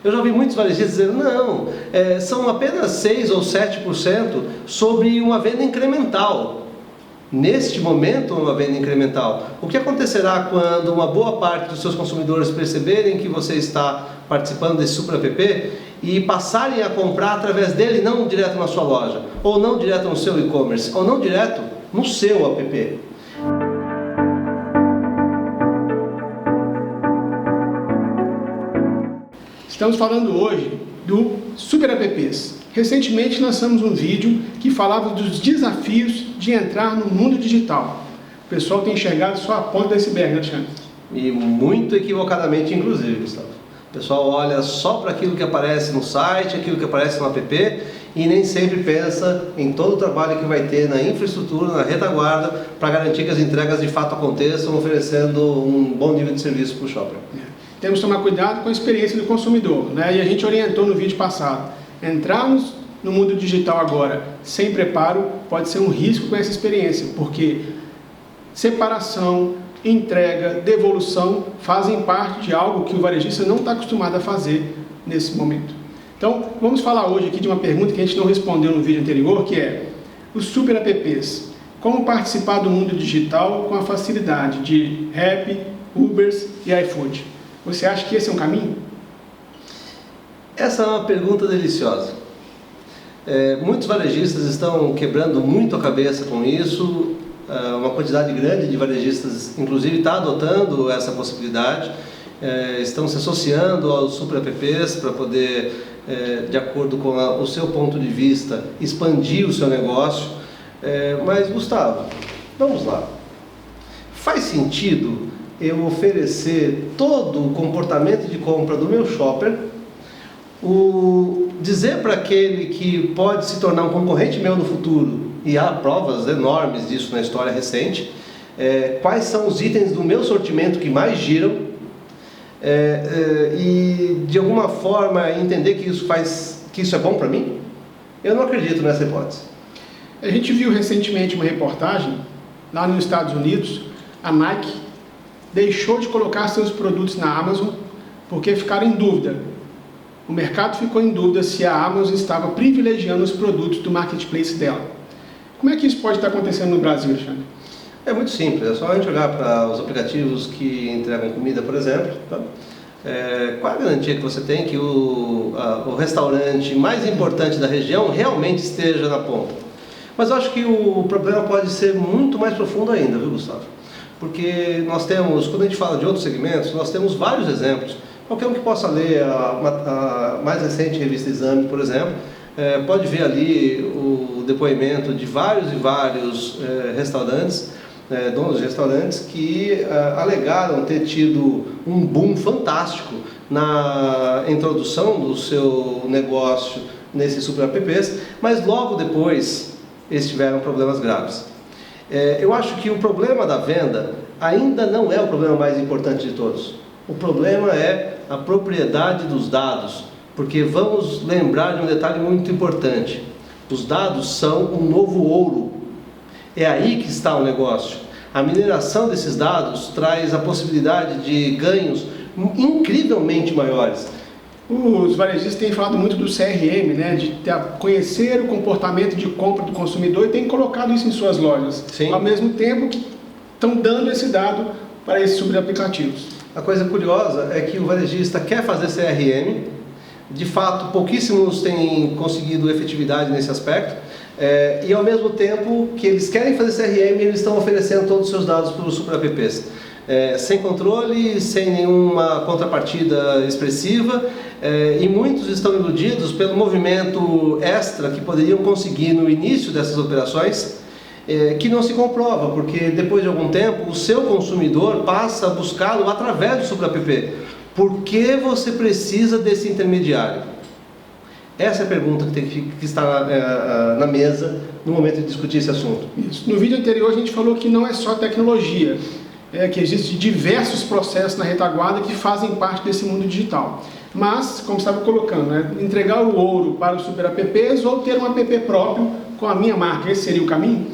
Eu já ouvi muitos varejistas dizendo, não, são apenas 6 ou 7% sobre uma venda incremental. Neste momento, uma venda incremental. O que acontecerá quando uma boa parte dos seus consumidores perceberem que você está participando desse Super App e passarem a comprar através dele, não direto na sua loja, ou não direto no seu e-commerce, ou não direto no seu app? Estamos falando hoje do Super Apps. Recentemente lançamos um vídeo que falava dos desafios de entrar no mundo digital. O pessoal tem enxergado só a ponta do iceberg, né, Alexandre? E muito equivocadamente, inclusive, Gustavo. O pessoal olha só para aquilo que aparece no site, aquilo que aparece no app, e nem sempre pensa em todo o trabalho que vai ter na infraestrutura, na retaguarda, para garantir que as entregas de fato aconteçam, oferecendo um bom nível de serviço para o shopper. Temos que tomar cuidado com a experiência do consumidor, né? E a gente orientou no vídeo passado. Entrarmos no mundo digital agora sem preparo pode ser um risco com essa experiência, porque separação, entrega, devolução fazem parte de algo que o varejista não está acostumado a fazer nesse momento. Então, vamos falar hoje aqui de uma pergunta que a gente não respondeu no vídeo anterior, que é os Super Apps. Como participar do mundo digital com a facilidade de Rappi, Ubers e iFood? Você acha que esse é um caminho? Essa é uma pergunta deliciosa. Muitos varejistas estão quebrando muito a cabeça com isso. Uma quantidade grande de varejistas, inclusive, está adotando essa possibilidade. Estão se associando aos Super Apps para poder, de acordo com o seu ponto de vista, expandir o seu negócio. Mas, Gustavo, vamos lá. Faz sentido eu oferecer todo o comportamento de compra do meu shopper, dizer para aquele que pode se tornar um concorrente meu no futuro, e há provas enormes disso na história recente, quais são os itens do meu sortimento que mais giram, e de alguma forma entender que isso é bom para mim? Eu não acredito nessa hipótese. A gente viu recentemente uma reportagem lá nos Estados Unidos. A Nike deixou de colocar seus produtos na Amazon porque ficaram em dúvida. O mercado ficou em dúvida se a Amazon estava privilegiando os produtos do marketplace dela. Como é que isso pode estar acontecendo no Brasil, Alexandre? É muito simples, é só a gente olhar para os aplicativos que entregam comida, por exemplo. Tá? Qual a garantia que você tem que o restaurante mais importante da região realmente esteja na ponta? Mas eu acho que o problema pode ser muito mais profundo ainda, viu, Gustavo? Porque nós temos, quando a gente fala de outros segmentos, nós temos vários exemplos. Qualquer um que possa ler a mais recente revista Exame, por exemplo, pode ver ali o depoimento de vários e vários restaurantes, donos de restaurantes, que alegaram ter tido um boom fantástico na introdução do seu negócio nesses Super Apps, mas logo depois eles tiveram problemas graves. Eu acho que o problema da venda ainda não é o problema mais importante de todos. O problema é a propriedade dos dados, porque vamos lembrar de um detalhe muito importante. Os dados são um novo ouro. É aí que está o negócio. A mineração desses dados traz a possibilidade de ganhos incrivelmente maiores. Os varejistas têm falado muito do CRM, né, de conhecer o comportamento de compra do consumidor e têm colocado isso em suas lojas. Sim. Ao mesmo tempo que estão dando esse dado para esses subaplicativos. A coisa curiosa é que o varejista quer fazer CRM, de fato pouquíssimos têm conseguido efetividade nesse aspecto, e ao mesmo tempo que eles querem fazer CRM, eles estão oferecendo todos os seus dados para os Super Apps. Sem controle, sem nenhuma contrapartida expressiva, e muitos estão iludidos pelo movimento extra que poderiam conseguir no início dessas operações, que não se comprova, porque depois de algum tempo o seu consumidor passa a buscá-lo através do Super App. Por que você precisa desse intermediário? Essa é a pergunta que tem que estar na mesa no momento de discutir esse assunto. Isso. No vídeo anterior a gente falou que não é só tecnologia, que existem diversos processos na retaguarda que fazem parte desse mundo digital. Mas, como estava colocando, entregar o ouro para os Super Apps ou ter um app próprio com a minha marca, esse seria o caminho?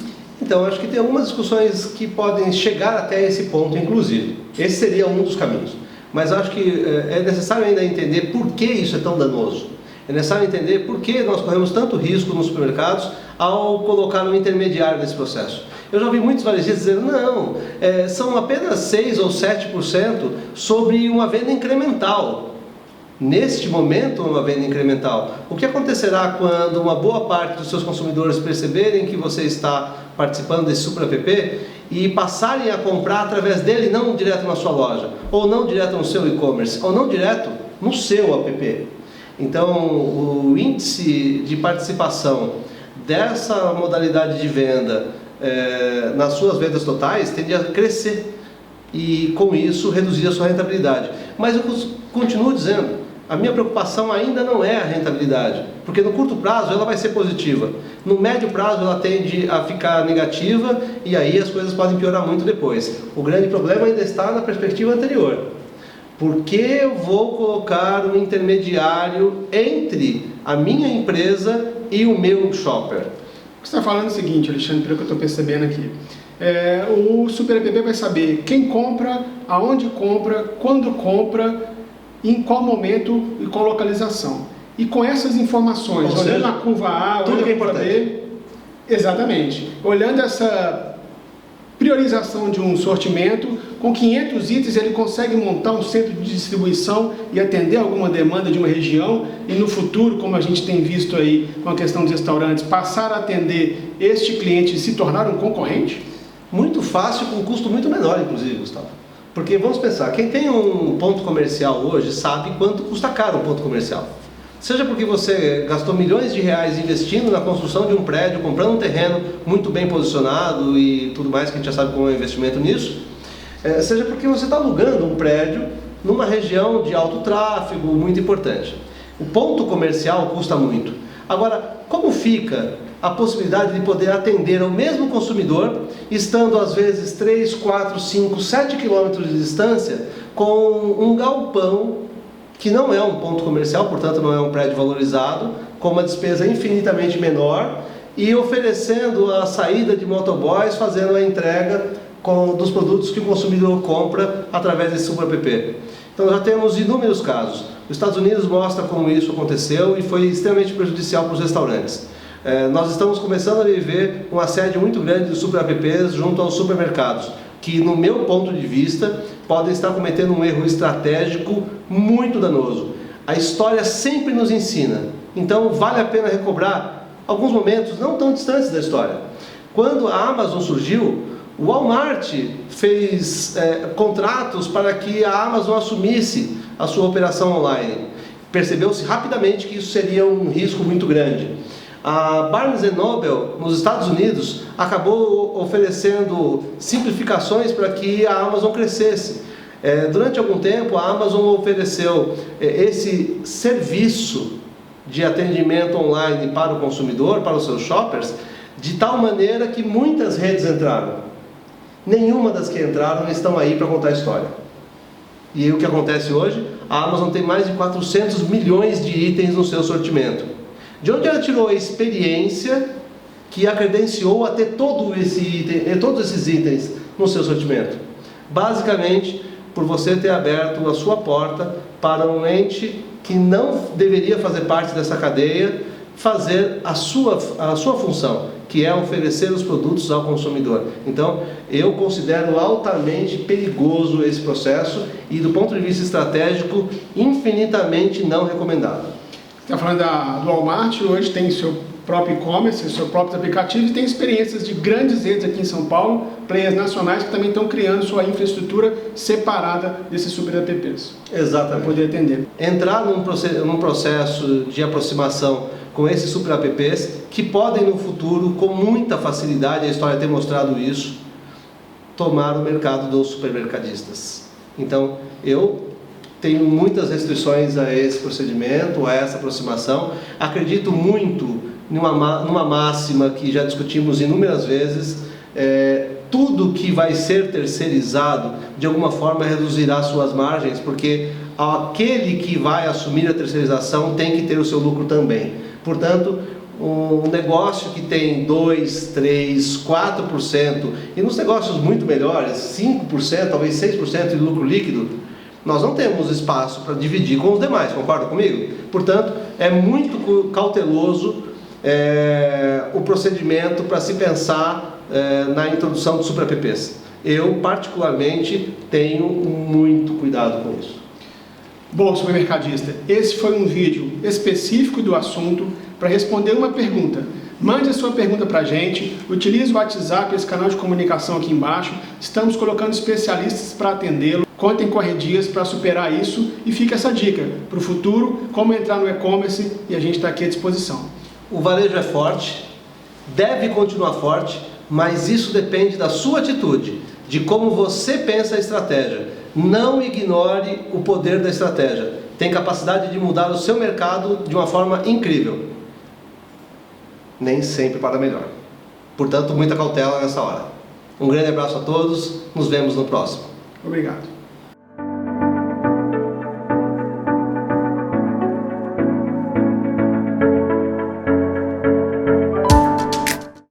Então, acho que tem algumas discussões que podem chegar até esse ponto, inclusive. Esse seria um dos caminhos. mas acho que é necessário ainda entender por que isso é tão danoso. É necessário entender por que nós corremos tanto risco nos supermercados ao colocar um intermediário nesse processo. Eu já ouvi muitos varejistas dizendo, não, são apenas 6 ou 7% sobre uma venda incremental. Neste momento, uma venda incremental. O que acontecerá quando uma boa parte dos seus consumidores perceberem que você está participando desse Super App e passarem a comprar através dele, não direto na sua loja, ou não direto no seu e-commerce, ou não direto no seu app? Então, o índice de participação dessa modalidade de venda nas suas vendas totais tende a crescer e, com isso, reduzir a sua rentabilidade. Mas eu continuo dizendo, a minha preocupação ainda não é a rentabilidade, porque no curto prazo ela vai ser positiva, no médio prazo ela tende a ficar negativa e aí as coisas podem piorar muito depois. O grande problema ainda está na perspectiva anterior. Por que eu vou colocar um intermediário entre a minha empresa e o meu shopper? O que você está falando é o seguinte, Alexandre, pelo que eu estou percebendo aqui. O Super App vai saber quem compra, aonde compra, quando compra, em qual momento e qual localização. E com essas informações, olhando a curva A, olhando a curva B, exatamente, olhando essa priorização de um sortimento, com 500 itens ele consegue montar um centro de distribuição e atender alguma demanda de uma região e no futuro, como a gente tem visto aí com a questão dos restaurantes, passar a atender este cliente e se tornar um concorrente? Muito fácil, com um custo muito menor, inclusive, Gustavo. Porque vamos pensar, quem tem um ponto comercial hoje sabe quanto custa caro um ponto comercial. Seja porque você gastou milhões de reais investindo na construção de um prédio, comprando um terreno muito bem posicionado e tudo mais, que a gente já sabe como é o investimento nisso, seja porque você está alugando um prédio numa região de alto tráfego muito importante. O ponto comercial custa muito. Agora, como fica a possibilidade de poder atender ao mesmo consumidor, estando às vezes 3, 4, 5, 7 quilômetros de distância, com um galpão que não é um ponto comercial, portanto não é um prédio valorizado, com uma despesa infinitamente menor e oferecendo a saída de motoboys, fazendo a entrega dos produtos que o consumidor compra através desse Super App. Então já temos inúmeros casos. Os Estados Unidos mostra como isso aconteceu e foi extremamente prejudicial para os restaurantes. Nós estamos começando a viver um assédio muito grande dos Super Apps junto aos supermercados, que no meu ponto de vista podem estar cometendo um erro estratégico muito danoso. A história sempre nos ensina, então vale a pena recobrar alguns momentos não tão distantes da história. Quando a Amazon surgiu, o Walmart fez contratos para que a Amazon assumisse a sua operação online. Percebeu-se rapidamente que isso seria um risco muito grande. A Barnes & Noble, nos Estados Unidos, acabou oferecendo simplificações para que a Amazon crescesse. Durante algum tempo, a Amazon ofereceu esse serviço de atendimento online para o consumidor, para os seus shoppers, de tal maneira que muitas redes entraram. Nenhuma das que entraram estão aí para contar a história. E aí, o que acontece hoje? A Amazon tem mais de 400 milhões de itens no seu sortimento. De onde ela tirou a experiência que a credenciou a ter todos esses itens no seu sortimento? Basicamente, por você ter aberto a sua porta para um ente que não deveria fazer parte dessa cadeia, fazer a sua função, que é oferecer os produtos ao consumidor. Então, eu considero altamente perigoso esse processo e, do ponto de vista estratégico, infinitamente não recomendado. Está falando do Walmart, hoje tem seu próprio e-commerce, seus próprios aplicativos e tem experiências de grandes redes aqui em São Paulo, players nacionais que também estão criando sua infraestrutura separada desses super apps. Exatamente. Para poder atender. Entrar num processo de aproximação com esses super apps que podem no futuro, com muita facilidade, a história tem mostrado isso, tomar o mercado dos supermercadistas. Então, eu tenho muitas restrições a esse procedimento, a essa aproximação. Acredito muito numa máxima que já discutimos inúmeras vezes: tudo que vai ser terceirizado, de alguma forma reduzirá suas margens, porque aquele que vai assumir a terceirização tem que ter o seu lucro também. Portanto, um negócio que tem 2%, 3%, 4%, e nos negócios muito melhores, 5%, talvez 6% de lucro líquido, nós não temos espaço para dividir com os demais, concorda comigo? Portanto, é muito cauteloso o procedimento para se pensar na introdução de super apps. Eu, particularmente, tenho muito cuidado com isso. Bom, supermercadista, esse foi um vídeo específico do assunto para responder uma pergunta. Mande a sua pergunta para a gente, utilize o WhatsApp, esse canal de comunicação aqui embaixo. Estamos colocando especialistas para atendê-lo. Contem com a Redias para superar isso e fica essa dica para o futuro, como entrar no e-commerce, e a gente está aqui à disposição. O varejo é forte, deve continuar forte, mas isso depende da sua atitude, de como você pensa a estratégia. Não ignore o poder da estratégia. Tem capacidade de mudar o seu mercado de uma forma incrível. Nem sempre para melhor. Portanto, muita cautela nessa hora. Um grande abraço a todos, nos vemos no próximo. Obrigado.